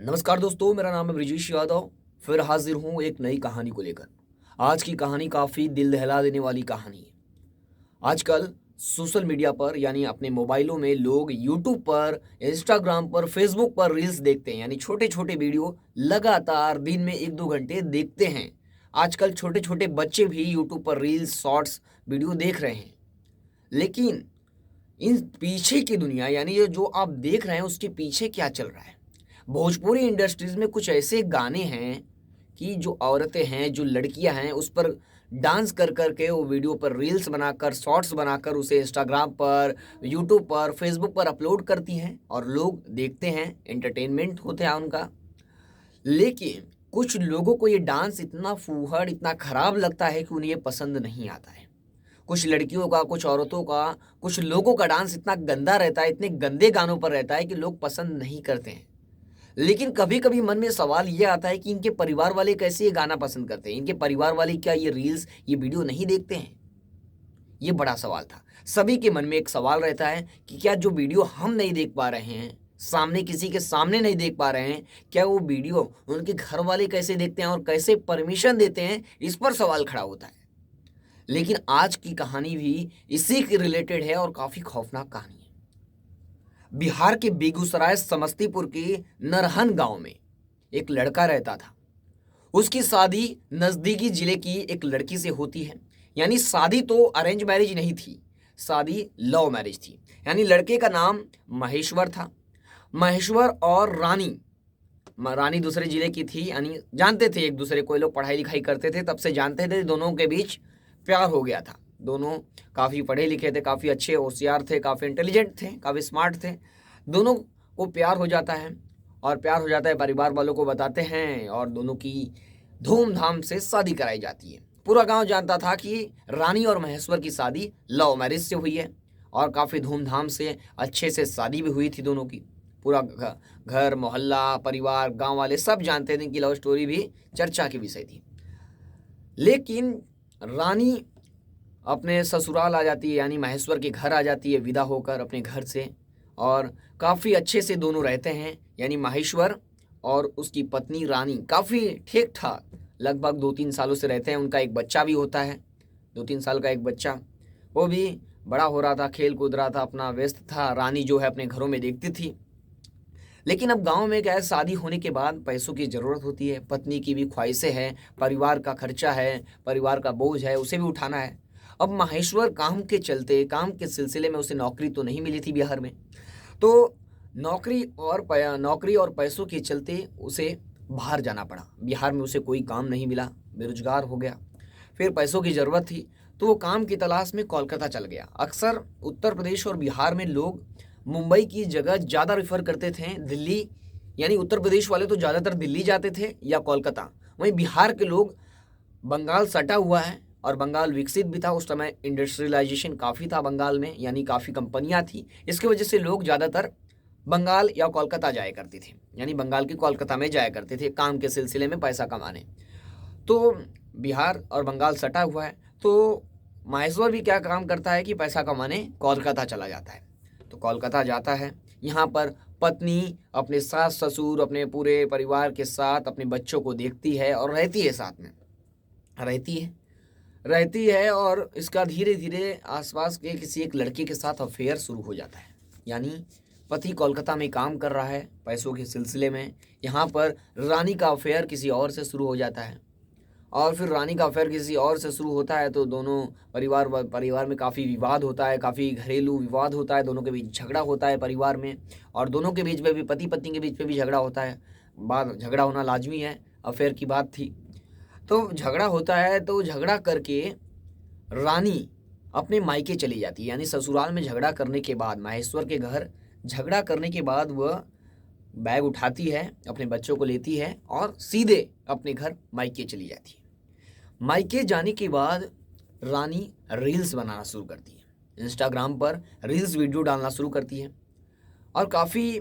नमस्कार दोस्तों, मेरा नाम है ब्रिजेश यादव। फिर हाजिर हूँ एक नई कहानी को लेकर। आज की कहानी काफ़ी दिल दहला देने वाली कहानी है। आजकल सोशल मीडिया पर यानी अपने मोबाइलों में लोग यूट्यूब पर, इंस्टाग्राम पर, फेसबुक पर रील्स देखते हैं, यानी छोटे छोटे वीडियो लगातार दिन में 1-2 घंटे देखते हैं। आजकल छोटे छोटे बच्चे भी यूट्यूब पर रील्स, शॉर्ट्स वीडियो देख रहे हैं। लेकिन इन पीछे की दुनिया यानी ये जो आप देख रहे हैं उसके पीछे क्या चल रहा है। भोजपुरी इंडस्ट्रीज में कुछ ऐसे गाने हैं कि जो औरतें हैं, जो लड़कियां हैं, उस पर डांस कर कर के वो वीडियो पर रील्स बनाकर, शॉर्ट्स बनाकर उसे इंस्टाग्राम पर, यूट्यूब पर, फेसबुक पर अपलोड करती हैं और लोग देखते हैं, एंटरटेनमेंट होते हैं उनका। लेकिन कुछ लोगों को ये डांस इतना फूहड़, इतना खराब लगता है कि उन्हें ये पसंद नहीं आता है। कुछ लड़कियों का, कुछ औरतों का, कुछ लोगों का डांस इतना गंदा रहता है, इतने गंदे गानों पर रहता है कि लोग पसंद नहीं करते हैं। लेकिन कभी कभी मन में सवाल ये आता है कि इनके परिवार वाले कैसे ये गाना पसंद करते हैं, इनके परिवार वाले क्या ये रील्स, ये वीडियो नहीं देखते हैं। ये बड़ा सवाल था। सभी के मन में एक सवाल रहता है कि क्या जो वीडियो हम नहीं देख पा रहे हैं, सामने किसी के सामने नहीं देख पा रहे हैं, क्या वो वीडियो उनके घर वाले कैसे देखते हैं और कैसे परमिशन देते हैं, इस पर सवाल खड़ा होता है। लेकिन आज की कहानी भी इसी के रिलेटेड है और काफी खौफनाक कहानी है। बिहार के बेगूसराय समस्तीपुर के नरहन गांव में एक लड़का रहता था। उसकी शादी नजदीकी जिले की एक लड़की से होती है। यानी शादी तो अरेंज मैरिज नहीं थी, शादी लव मैरिज थी। यानी लड़के का नाम महेश्वर था। महेश्वर और रानी, रानी दूसरे जिले की थी। यानी जानते थे एक दूसरे को, ये लोग पढ़ाई लिखाई करते थे, तब से जानते थे। दोनों के बीच प्यार हो गया था। दोनों काफ़ी पढ़े लिखे थे, काफ़ी अच्छे होशियार थे, काफ़ी इंटेलिजेंट थे, काफ़ी स्मार्ट थे। दोनों को प्यार हो जाता है और प्यार हो जाता है, परिवार वालों को बताते हैं और दोनों की धूमधाम से शादी कराई जाती है। पूरा गांव जानता था कि रानी और महेश्वर की शादी लव मैरिज से हुई है और काफ़ी धूमधाम से अच्छे से शादी भी हुई थी दोनों की। पूरा घर, मोहल्ला, परिवार, गांव वाले सब जानते थे कि लव स्टोरी भी चर्चा की विषय थी। लेकिन रानी अपने ससुराल आ जाती है, यानी महेश्वर के घर आ जाती है विदा होकर अपने घर से। और काफ़ी अच्छे से दोनों रहते हैं, यानी महेश्वर और उसकी पत्नी रानी काफ़ी ठीक ठाक लगभग 2-3 सालों से रहते हैं। उनका एक बच्चा भी होता है, 2-3 साल का एक बच्चा। वो भी बड़ा हो रहा था, खेल कूद रहा था, अपना व्यस्त था। रानी जो है अपने घरों में देखती थी। लेकिन अब गांव में क्या है, शादी होने के बाद पैसों की ज़रूरत होती है, पत्नी की भी ख्वाहिशें हैं, परिवार का खर्चा है, परिवार का बोझ है, उसे भी उठाना है। अब महेश्वर काम के चलते, काम के सिलसिले में उसे नौकरी तो नहीं मिली थी बिहार में। तो नौकरी और पैसों के चलते उसे बाहर जाना पड़ा। बिहार में उसे कोई काम नहीं मिला, बेरोजगार हो गया। फिर पैसों की ज़रूरत थी तो वो काम की तलाश में कोलकाता चल गया। अक्सर उत्तर प्रदेश और बिहार में लोग मुंबई की जगह ज़्यादा रेफर करते थे दिल्ली। यानी उत्तर प्रदेश वाले तो ज़्यादातर दिल्ली जाते थे या कोलकाता। वहीं बिहार के लोग, बंगाल सटा हुआ है और बंगाल विकसित भी था उस समय, इंडस्ट्रियलाइजेशन काफ़ी था बंगाल में, यानी काफ़ी कंपनियां थी। इसकी वजह से लोग ज़्यादातर बंगाल या कोलकाता जाया करते थे, यानी बंगाल की कोलकाता में जाया करते थे काम के सिलसिले में पैसा कमाने। तो बिहार और बंगाल सटा हुआ है, तो माहेश्वर भी क्या काम करता है कि पैसा कमाने कोलकाता चला जाता है। तो कोलकाता जाता है, यहाँ पर पत्नी अपने सास ससुर, अपने पूरे परिवार के साथ अपने बच्चों को देखती है और रहती है, साथ में रहती है। और इसका धीरे धीरे आसपास के किसी एक लड़के के साथ अफेयर शुरू हो जाता है। यानी पति कोलकाता में काम कर रहा है पैसों के सिलसिले में, यहाँ पर रानी का अफेयर किसी और से शुरू हो जाता है। और फिर रानी का अफेयर किसी और से शुरू होता है तो दोनों परिवार में काफ़ी विवाद होता है, काफ़ी घरेलू विवाद होता है, दोनों के बीच झगड़ा होता है परिवार में। और दोनों के बीच में भी, पति पत्नी के बीच में भी झगड़ा होता है। बात, झगड़ा होना लाजमी है, अफेयर की बात थी। तो झगड़ा होता है, तो झगड़ा करके रानी अपने मायके चली जाती है। यानी ससुराल में झगड़ा करने के बाद, महेश्वर के घर झगड़ा करने के बाद वह बैग उठाती है, अपने बच्चों को लेती है और सीधे अपने घर मायके चली जाती है। मायके जाने के बाद रानी रील्स बनाना शुरू करती है, इंस्टाग्राम पर रील्स वीडियो डालना शुरू करती है। और काफ़ी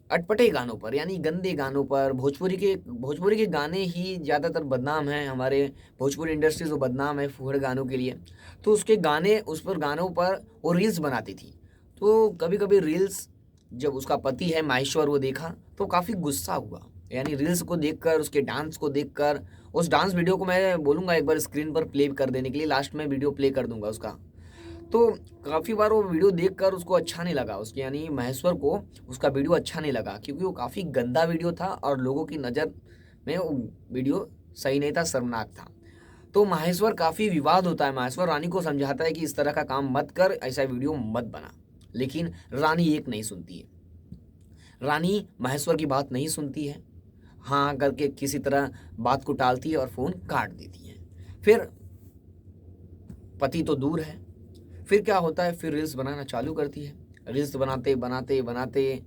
अटपटे गानों पर, यानी गंदे गानों पर, भोजपुरी के गाने ही ज़्यादातर बदनाम हैं। हमारे भोजपुरी इंडस्ट्री जो बदनाम है फूहड़ गानों के लिए, तो उसके गाने, उस पर गानों पर वो रील्स बनाती थी। तो कभी कभी रील्स जब उसका पति है माहेश्वर वो देखा तो काफ़ी गुस्सा हुआ। यानी रील्स को देखकर, उसके डांस को देखकर, उस डांस वीडियो को मैं बोलूँगा एक बार स्क्रीन पर प्ले कर देने के लिए, लास्ट में वीडियो प्ले कर दूंगा उसका। तो काफ़ी बार वो वीडियो देखकर उसको अच्छा नहीं लगा, उसके यानी महेश्वर को उसका वीडियो अच्छा नहीं लगा, क्योंकि वो काफ़ी गंदा वीडियो था और लोगों की नज़र में वो वीडियो सही नहीं था, शर्मनाक था। तो माहेश्वर काफ़ी विवाद होता है, माहेश्वर रानी को समझाता है कि इस तरह का काम मत कर, ऐसा वीडियो मत बना, लेकिन रानी एक नहीं सुनती है। रानी महेश्वर की बात नहीं सुनती है, हाँ करके किसी तरह बात को टालती है और फ़ोन काट देती है। फिर पति तो दूर है, फिर क्या होता है, फिर रील्स बनाना चालू करती है। रील्स बनाते बनाते बनाते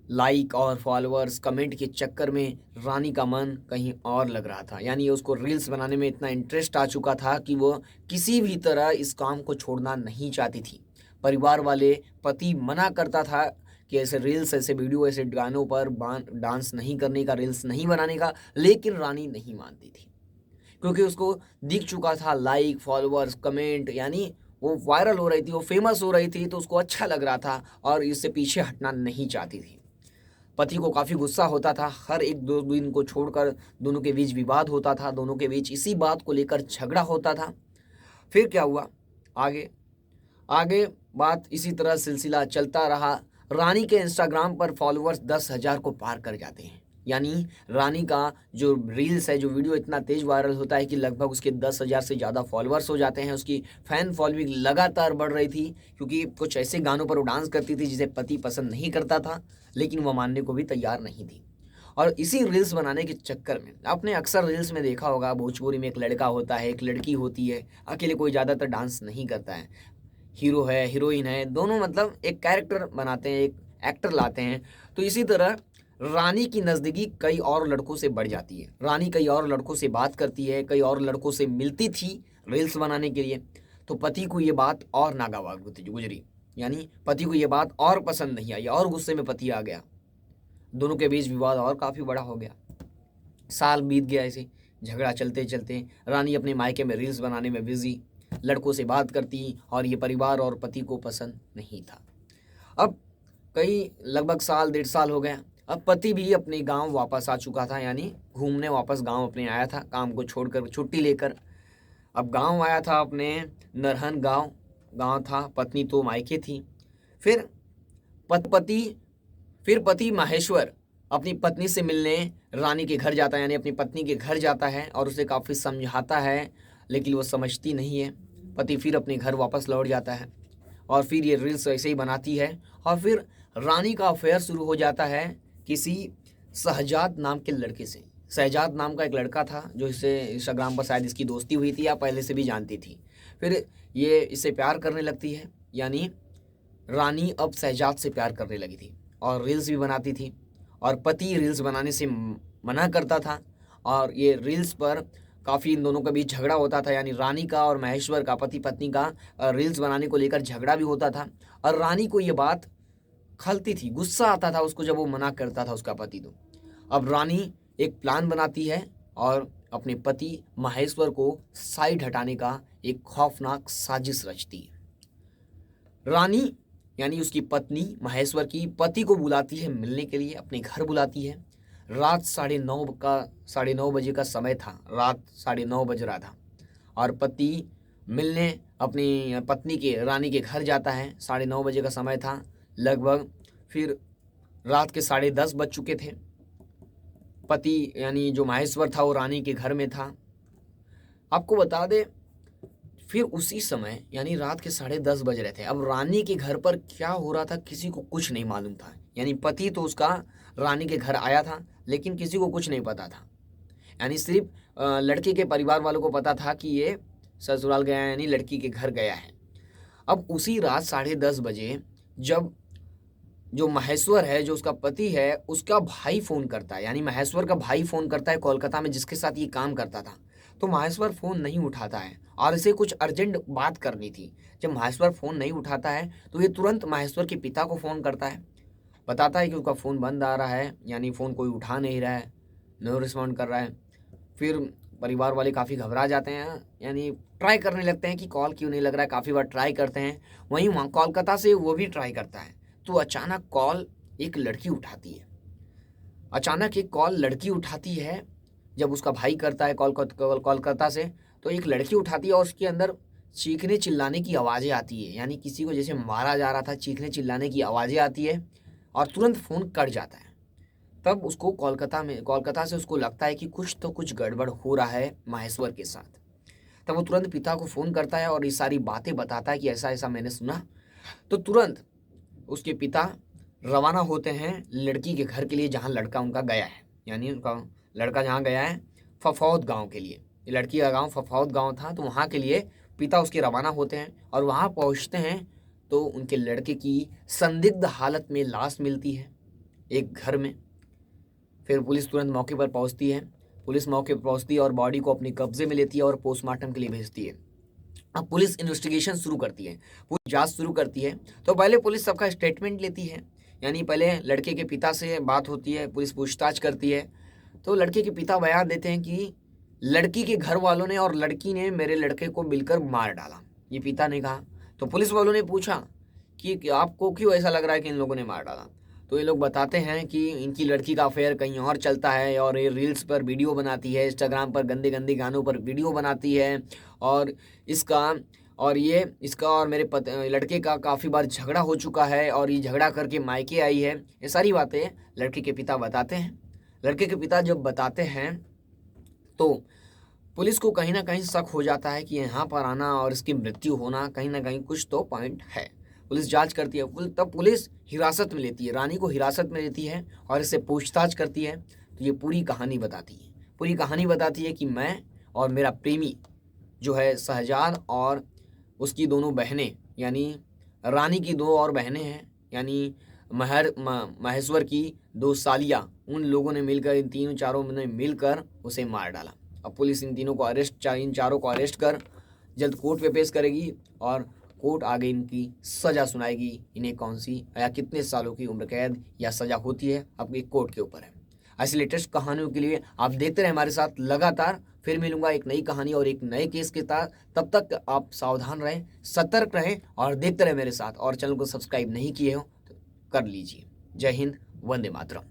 लाइक और फॉलोअर्स कमेंट के चक्कर में रानी का मन कहीं और लग रहा था। यानी उसको रील्स बनाने में इतना इंटरेस्ट आ चुका था कि वो किसी भी तरह इस काम को छोड़ना नहीं चाहती थी। परिवार वाले, पति मना करता था कि ऐसे रील्स, ऐसे वीडियो, ऐसे गानों पर डांस नहीं करने का, रील्स नहीं बनाने का, लेकिन रानी नहीं मानती थी, क्योंकि उसको दिख चुका था लाइक, फॉलोअर्स, कमेंट, यानी वो वायरल हो रही थी, वो फेमस हो रही थी, तो उसको अच्छा लग रहा था और इससे पीछे हटना नहीं चाहती थी। पति को काफ़ी गुस्सा होता था, हर एक दो दिन को छोड़कर दोनों के बीच विवाद होता था, दोनों के बीच इसी बात को लेकर झगड़ा होता था। फिर क्या हुआ, आगे आगे बात इसी तरह सिलसिला चलता रहा। रानी के इंस्टाग्राम पर फॉलोअर्स 10,000 को पार कर जाते हैं। यानी रानी का जो रील्स है, जो वीडियो इतना तेज वायरल होता है कि लगभग उसके 10,000 से ज़्यादा फॉलोअर्स हो जाते हैं। उसकी फ़ैन फॉलोइंग लगातार बढ़ रही थी, क्योंकि कुछ ऐसे गानों पर वो डांस करती थी जिसे पति पसंद नहीं करता था, लेकिन वो मानने को भी तैयार नहीं थी। और इसी रील्स बनाने के चक्कर में आपने अक्सर रील्स में देखा होगा, भोजपुरी में एक लड़का होता है, एक लड़की होती है, अकेले कोई ज़्यादातर डांस नहीं करता है, हीरो है, हीरोइन है, दोनों मतलब एक कैरेक्टर बनाते हैं, एक एक्टर लाते हैं। तो इसी तरह रानी की नज़दीकी कई और लड़कों से बढ़ जाती है। रानी कई और लड़कों से बात करती है, कई और लड़कों से मिलती थी रील्स बनाने के लिए। तो पति को ये बात और नागवार गुजरी, यानी पति को ये बात और पसंद नहीं आई और गुस्से में पति आ गया। दोनों के बीच विवाद और काफ़ी बड़ा हो गया। साल बीत गया ऐसे झगड़ा चलते चलते। रानी अपने मायके में रील्स बनाने में बिजी, लड़कों से बात करती, और ये परिवार और पति को पसंद नहीं था। अब कई लगभग साल, 1.5 साल हो गया। अब पति भी अपने गांव वापस आ चुका था, यानी घूमने वापस गांव अपने आया था, काम को छोड़कर छुट्टी लेकर। अब गांव आया था, अपने नरहन गांव था, पत्नी तो मायके थी। फिर पति फिर पति माहेश्वर अपनी पत्नी से मिलने रानी के घर जाता है, यानी अपनी पत्नी के घर जाता है और उसे काफ़ी समझाता है, लेकिन वो समझती नहीं है। पति फिर अपने घर वापस लौट जाता है और फिर ये रील्स ऐसे ही बनाती है। और फिर रानी का अफेयर शुरू हो जाता है किसी शहजाद नाम के लड़के से। शहजाद नाम का एक लड़का था जो इससे इंस्टाग्राम पर शायद इसकी दोस्ती हुई थी या पहले से भी जानती थी। फिर ये इससे प्यार करने लगती है, यानी रानी अब शहजाद से प्यार करने लगी थी और रील्स भी बनाती थी। और पति रील्स बनाने से मना करता था और ये रील्स पर काफ़ी इन दोनों के बीच झगड़ा होता था, यानी रानी का और महेश्वर का, पति पत्नी का रील्स बनाने को लेकर झगड़ा भी होता था। और रानी को ये बात खलती थी, गुस्सा आता था उसको जब वो मना करता था उसका पति। तो अब रानी एक प्लान बनाती है और अपने पति महेश्वर को साइड हटाने का एक खौफनाक साजिश रचती है। रानी यानी उसकी पत्नी महेश्वर की पति को बुलाती है मिलने के लिए, अपने घर बुलाती है। रात 9:30 बजे का समय था, रात 9:30 बज रहा था और पति मिलने अपनी पत्नी के, रानी के घर जाता है। 9:30 बजे का समय था लगभग। फिर रात के 10:30 बज चुके थे। पति यानी जो महेश्वर था वो रानी के घर में था। आपको बता दे, फिर उसी समय यानी रात के 10:30 बज रहे थे। अब रानी के घर पर क्या हो रहा था किसी को कुछ नहीं मालूम था। यानी पति तो उसका रानी के घर आया था, लेकिन किसी को कुछ नहीं पता था। यानी सिर्फ लड़के के परिवार वालों को पता था कि ये ससुराल गया है, यानी लड़की के घर गया है। अब उसी रात 10:30 बजे जब जो महेश्वर है, जो उसका पति है, उसका भाई फ़ोन करता है, यानी महेश्वर का भाई फ़ोन करता है कोलकाता में, जिसके साथ ये काम करता था। तो महेश्वर फ़ोन नहीं उठाता है और इसे कुछ अर्जेंट बात करनी थी। जब महेश्वर फ़ोन नहीं उठाता है तो ये तुरंत महेश्वर के पिता को फ़ोन करता है, बताता है कि उसका फ़ोन बंद आ रहा है, यानी फ़ोन कोई उठा नहीं रहा है, नो रिस्पॉन्ड कर रहा है। फिर परिवार वाले काफ़ी घबरा जाते हैं, यानी ट्राई करने लगते हैं कि कॉल क्यों नहीं लग रहा है, काफ़ी बार ट्राई करते हैं। वहीं वहाँ कोलकाता से वो भी ट्राई करता है, तो अचानक कॉल एक लड़की उठाती है। अचानक एक कॉल लड़की उठाती है। जब उसका भाई करता है कोलकाता से, तो एक लड़की उठाती है और उसके अंदर चीखने चिल्लाने की आवाज़ें आती है, यानी किसी को जैसे मारा जा रहा था, चीखने चिल्लाने की आवाज़ें आती है और तुरंत फ़ोन कट जाता है। तब उसको कोलकाता से उसको लगता है कि कुछ गड़बड़ हो रहा है माहेश्वर के साथ। तब वो तुरंत पिता को फ़ोन करता है और ये सारी बातें बताता है कि ऐसा ऐसा मैंने सुना। तो तुरंत उसके पिता रवाना होते हैं लड़की के घर के लिए, जहाँ लड़का उनका गया है, यानी उनका लड़का जहाँ गया है फफौद गांव के लिए। ये लड़की का गांव फफौद गांव था, तो वहाँ के लिए पिता उसके रवाना होते हैं और वहाँ पहुँचते हैं तो उनके लड़के की संदिग्ध हालत में लाश मिलती है एक घर में। फिर पुलिस तुरंत मौके पर पहुँचती है। पुलिस मौके पर पहुँचती है और बॉडी को अपने कब्जे में लेती है और पोस्टमार्टम के लिए भेजती है। अब पुलिस इन्वेस्टिगेशन शुरू करती है, पूरी जांच शुरू करती है। तो पहले पुलिस सबका स्टेटमेंट लेती है, यानी पहले लड़के के पिता से बात होती है, पुलिस पूछताछ करती है। तो लड़के के पिता बयान देते हैं कि लड़की के घर वालों ने और लड़की ने मेरे लड़के को मिलकर मार डाला, ये पिता ने कहा। तो पुलिस वालों ने पूछा कि आपको क्यों ऐसा लग रहा है कि इन लोगों ने मार डाला। तो ये लोग बताते हैं कि इनकी लड़की का अफेयर कहीं और चलता है और ये रील्स पर वीडियो बनाती है, इंस्टाग्राम पर गंदे गंदे गानों पर वीडियो बनाती है और इसका और मेरे लड़के का काफ़ी बार झगड़ा हो चुका है और ये झगड़ा करके मायके आई है। ये सारी बातें लड़के के पिता बताते हैं। लड़के के पिता जब बताते हैं तो पुलिस को कहीं ना कहीं शक हो जाता है कि यहाँ पर आना और इसकी मृत्यु होना कहीं ना कहीं कुछ तो पॉइंट है। पुलिस जांच करती है, तब पुलिस हिरासत में लेती है, रानी को हिरासत में लेती है और इससे पूछताछ करती है। तो ये पूरी कहानी बताती है कि मैं और मेरा प्रेमी जो है शहजाद और उसकी दोनों बहनें, यानी रानी की दो और बहनें हैं, यानी महेश्वर की दो सालियाँ, उन लोगों ने मिलकर, इन तीनों चारों ने मिलकर उसे मार डाला। अब पुलिस इन चारों को अरेस्ट कर जल्द कोर्ट में पेश करेगी और कोर्ट आगे इनकी सज़ा सुनाएगी। इन्हें कौन सी या कितने सालों की उम्र कैद या सज़ा होती है, अब ये कोर्ट के ऊपर है। ऐसी लेटेस्ट कहानियों के लिए आप देखते रहें हमारे साथ लगातार। फिर मिलूंगा एक नई कहानी और एक नए केस के साथ। तब तक आप सावधान रहें, सतर्क रहें और देखते रहें मेरे साथ। और चैनल को सब्सक्राइब नहीं किए हो तो कर लीजिए। जय हिंद, वंदे मातरम।